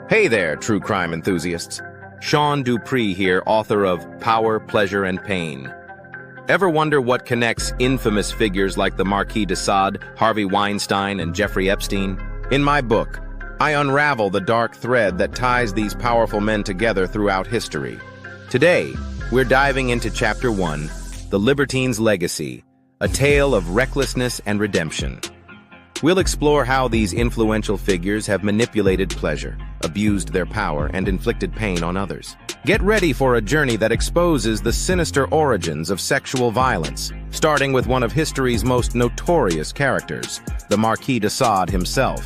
Hey there, true crime enthusiasts. Sean Dupree here, author of Power, Pleasure, and Pain. Ever wonder what connects infamous figures like the Marquis de Sade, Harvey Weinstein, and Jeffrey Epstein? In my book, I unravel the dark thread that ties these powerful men together throughout history. Today, we're diving into Chapter 1, The Libertine's Legacy, a tale of recklessness and redemption. We'll explore how these influential figures have manipulated pleasure, abused their power, and inflicted pain on others. Get ready for a journey that exposes the sinister origins of sexual violence, starting with one of history's most notorious characters, the Marquis de Sade himself.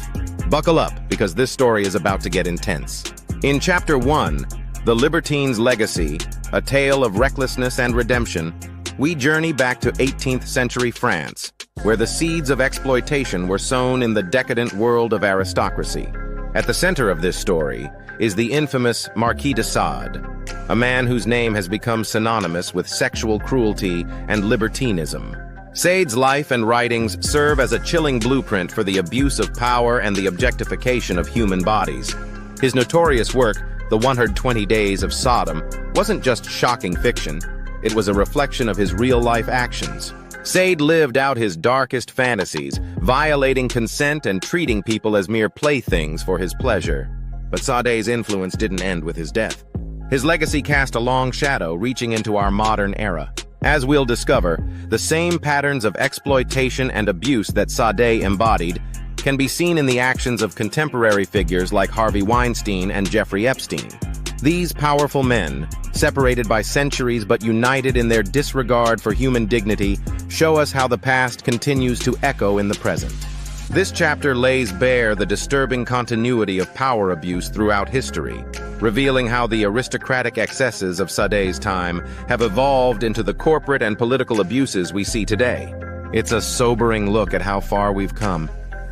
Buckle up, because this story is about to get intense. In Chapter 1, The Libertine's Legacy, a tale of recklessness and redemption, we journey back to 18th century France, where the seeds of exploitation were sown in the decadent world of aristocracy. At the center of this story is the infamous Marquis de Sade, a man whose name has become synonymous with sexual cruelty and libertinism. Sade's life and writings serve as a chilling blueprint for the abuse of power and the objectification of human bodies. His notorious work, The 120 Days of Sodom, wasn't just shocking fiction, it was a reflection of his real-life actions. Sade lived out his darkest fantasies, violating consent and treating people as mere playthings for his pleasure. But Sade's influence didn't end with his death. His legacy cast a long shadow reaching into our modern era. As we'll discover, the same patterns of exploitation and abuse that Sade embodied can be seen in the actions of contemporary figures like Harvey Weinstein and Jeffrey Epstein. These powerful men, separated by centuries but united in their disregard for human dignity, show us how the past continues to echo in the present. This chapter lays bare the disturbing continuity of power abuse throughout history, revealing how the aristocratic excesses of Sade's time have evolved into the corporate and political abuses we see today. It's a sobering look at how far we've come,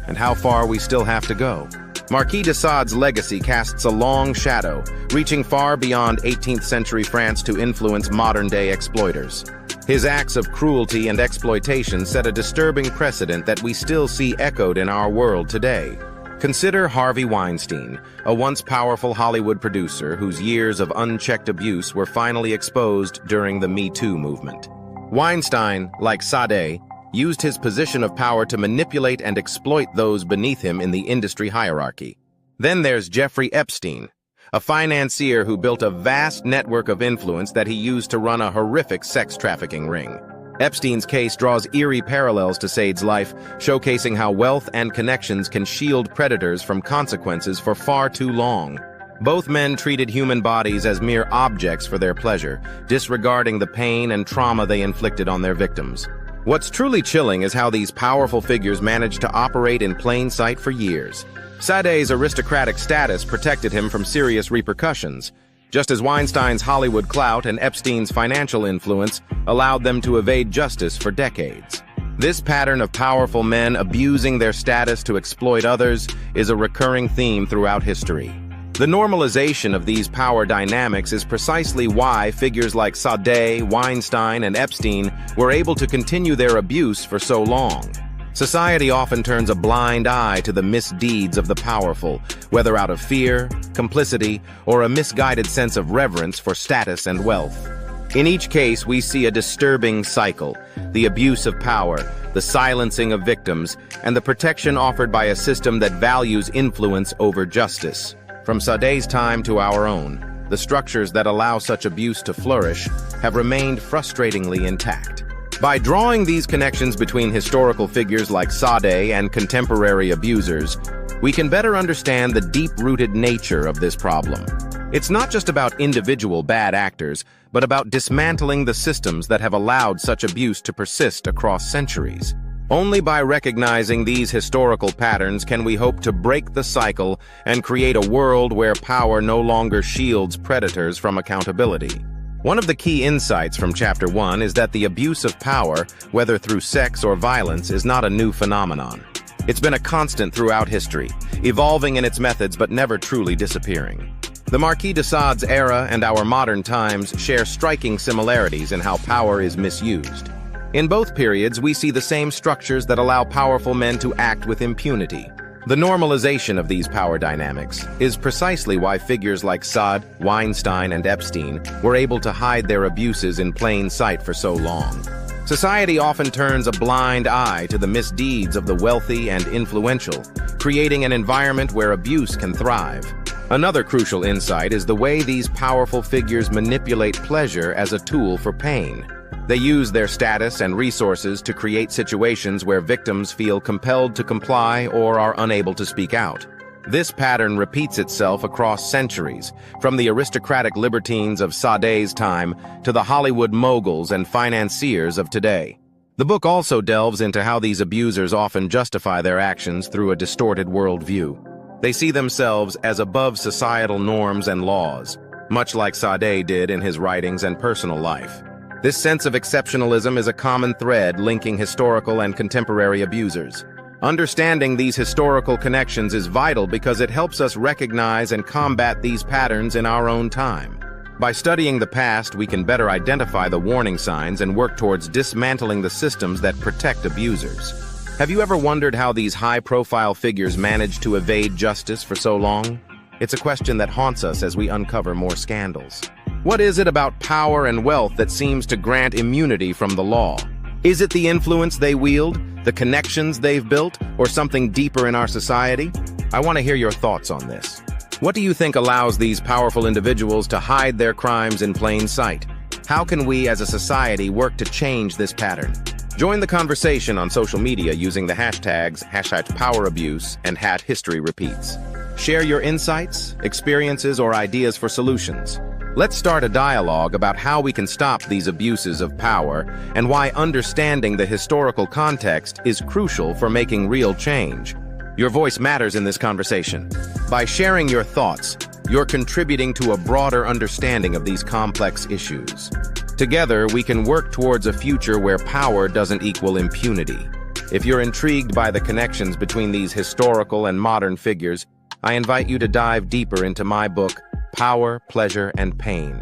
and how far we still have to go. Marquis de Sade's legacy casts a long shadow, reaching far beyond 18th century France to influence modern-day exploiters. His acts of cruelty and exploitation set a disturbing precedent that we still see echoed in our world today. Consider Harvey Weinstein, a once powerful Hollywood producer whose years of unchecked abuse were finally exposed during the Me Too movement. Weinstein, like Sade, used his position of power to manipulate and exploit those beneath him in the industry hierarchy. Then there's Jeffrey Epstein, a financier who built a vast network of influence that he used to run a horrific sex trafficking ring. Epstein's case draws eerie parallels to Sade's life, showcasing how wealth and connections can shield predators from consequences for far too long. Both men treated human bodies as mere objects for their pleasure, disregarding the pain and trauma they inflicted on their victims. What's truly chilling is how these powerful figures managed to operate in plain sight for years. Sade's aristocratic status protected him from serious repercussions, just as Weinstein's Hollywood clout and Epstein's financial influence allowed them to evade justice for decades. This pattern of powerful men abusing their status to exploit others is a recurring theme throughout history. The normalization of these power dynamics is precisely why figures like Sade, Weinstein, and Epstein were able to continue their abuse for so long. Society often turns a blind eye to the misdeeds of the powerful, whether out of fear, complicity, or a misguided sense of reverence for status and wealth. In each case, we see a disturbing cycle: the abuse of power, the silencing of victims, and the protection offered by a system that values influence over justice. From Sade's time to our own, the structures that allow such abuse to flourish have remained frustratingly intact. By drawing these connections between historical figures like Sade and contemporary abusers, we can better understand the deep-rooted nature of this problem. It's not just about individual bad actors, but about dismantling the systems that have allowed such abuse to persist across centuries. Only by recognizing these historical patterns can we hope to break the cycle and create a world where power no longer shields predators from accountability. One of the key insights from Chapter 1 is that the abuse of power, whether through sex or violence, is not a new phenomenon. It's been a constant throughout history, evolving in its methods but never truly disappearing. The Marquis de Sade's era and our modern times share striking similarities in how power is misused. In both periods, we see the same structures that allow powerful men to act with impunity. The normalization of these power dynamics is precisely why figures like Sade, Weinstein, and Epstein were able to hide their abuses in plain sight for so long. Society often turns a blind eye to the misdeeds of the wealthy and influential, creating an environment where abuse can thrive. Another crucial insight is the way these powerful figures manipulate pleasure as a tool for pain. They use their status and resources to create situations where victims feel compelled to comply or are unable to speak out. This pattern repeats itself across centuries, from the aristocratic libertines of Sade's time to the Hollywood moguls and financiers of today. The book also delves into how these abusers often justify their actions through a distorted worldview. They see themselves as above societal norms and laws, much like Sade did in his writings and personal life. This sense of exceptionalism is a common thread linking historical and contemporary abusers. Understanding these historical connections is vital because it helps us recognize and combat these patterns in our own time. By studying the past, we can better identify the warning signs and work towards dismantling the systems that protect abusers. Have you ever wondered how these high-profile figures managed to evade justice for so long? It's a question that haunts us as we uncover more scandals. What is it about power and wealth that seems to grant immunity from the law? Is it the influence they wield, the connections they've built, or something deeper in our society? I want to hear your thoughts on this. What do you think allows these powerful individuals to hide their crimes in plain sight? How can we as a society work to change this pattern? Join the conversation on social media using the hashtags #PowerAbuse and #HistoryRepeats. Share your insights, experiences, or ideas for solutions. Let's start a dialogue about how we can stop these abuses of power and why understanding the historical context is crucial for making real change. Your voice matters in this conversation. By sharing your thoughts, you're contributing to a broader understanding of these complex issues. Together, we can work towards a future where power doesn't equal impunity. If you're intrigued by the connections between these historical and modern figures, I invite you to dive deeper into my book, Power, Pleasure, and Pain.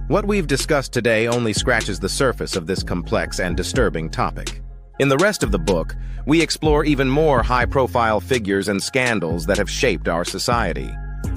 What we've discussed today only scratches the surface of this complex and disturbing topic. In the rest of the book, we explore even more high-profile figures and scandals that have shaped our society.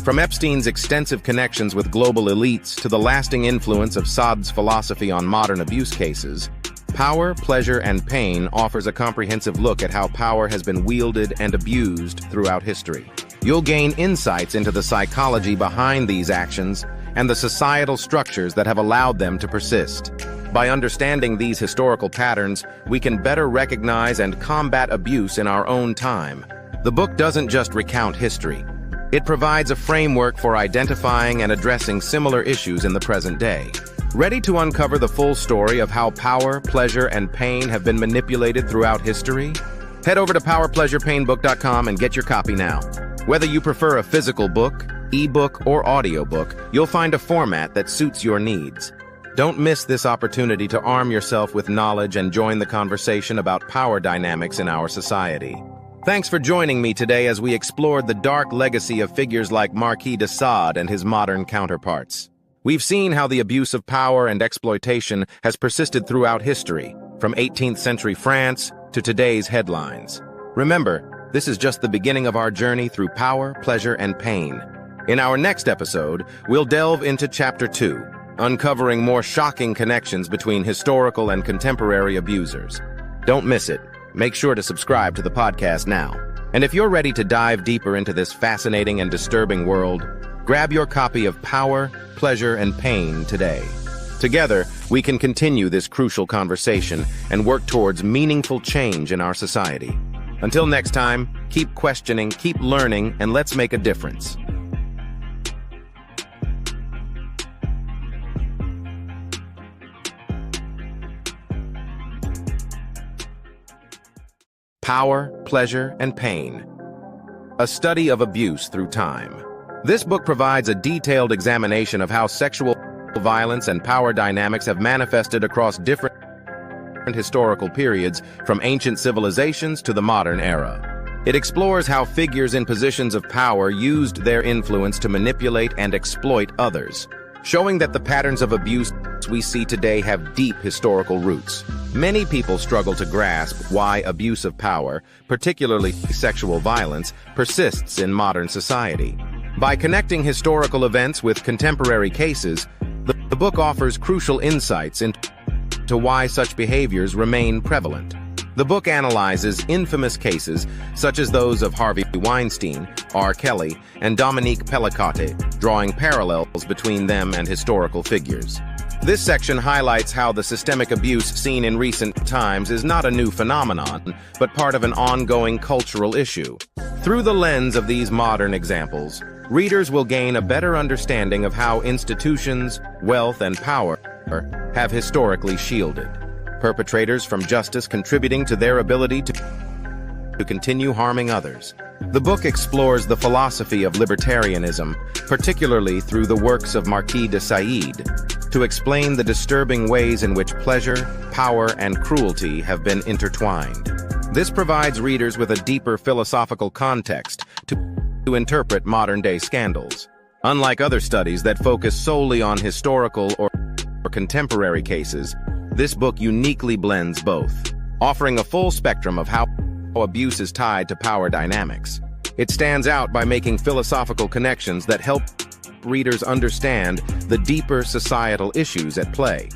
From Epstein's extensive connections with global elites to the lasting influence of Sade's philosophy on modern abuse cases, Power, Pleasure, and Pain offers a comprehensive look at how power has been wielded and abused throughout history. You'll gain insights into the psychology behind these actions and the societal structures that have allowed them to persist. By understanding these historical patterns, we can better recognize and combat abuse in our own time. The book doesn't just recount history. It provides a framework for identifying and addressing similar issues in the present day. Ready to uncover the full story of how power, pleasure, and pain have been manipulated throughout history? Head over to powerpleasurepainbook.com and get your copy now. Whether you prefer a physical book, ebook, or audiobook, you'll find a format that suits your needs. Don't miss this opportunity to arm yourself with knowledge and join the conversation about power dynamics in our society. Thanks for joining me today as we explored the dark legacy of figures like Marquis de Sade and his modern counterparts. We've seen how the abuse of power and exploitation has persisted throughout history, from 18th century France to today's headlines. Remember, this is just the beginning of our journey through power, pleasure, and pain. In our next episode, we'll delve into Chapter 2, uncovering more shocking connections between historical and contemporary abusers. Don't miss it. Make sure to subscribe to the podcast now. And if you're ready to dive deeper into this fascinating and disturbing world, grab your copy of Power, Pleasure, and Pain today. Together, we can continue this crucial conversation and work towards meaningful change in our society. Until next time, keep questioning, keep learning, and let's make a difference. Power, Pleasure, and Pain. A study of abuse through time. This book provides a detailed examination of how sexual violence and power dynamics have manifested across different historical periods, from ancient civilizations to the modern era. It explores how figures in positions of power used their influence to manipulate and exploit others, showing that the patterns of abuse conflicts we see today have deep historical roots. Many people struggle to grasp why abuse of power, particularly sexual violence, persists in modern society. By connecting historical events with contemporary cases, the book offers crucial insights into why such behaviors remain prevalent. The book analyzes infamous cases such as those of Harvey Weinstein, R. Kelly, and Dominique Pellicotte, drawing parallels between them and historical figures. This section highlights how the systemic abuse seen in recent times is not a new phenomenon, but part of an ongoing cultural issue. Through the lens of these modern examples, readers will gain a better understanding of how institutions, wealth, and power have historically shielded perpetrators from justice, contributing to their ability to continue harming others. The book explores the philosophy of libertarianism, particularly through the works of Marquis de Sade, to explain the disturbing ways in which pleasure, power, and cruelty have been intertwined. This provides readers with a deeper philosophical context to interpret modern-day scandals. Unlike other studies that focus solely on historical or contemporary cases, this book uniquely blends both, offering a full spectrum of how abuse is tied to power dynamics. It stands out by making philosophical connections that help readers understand the deeper societal issues at play.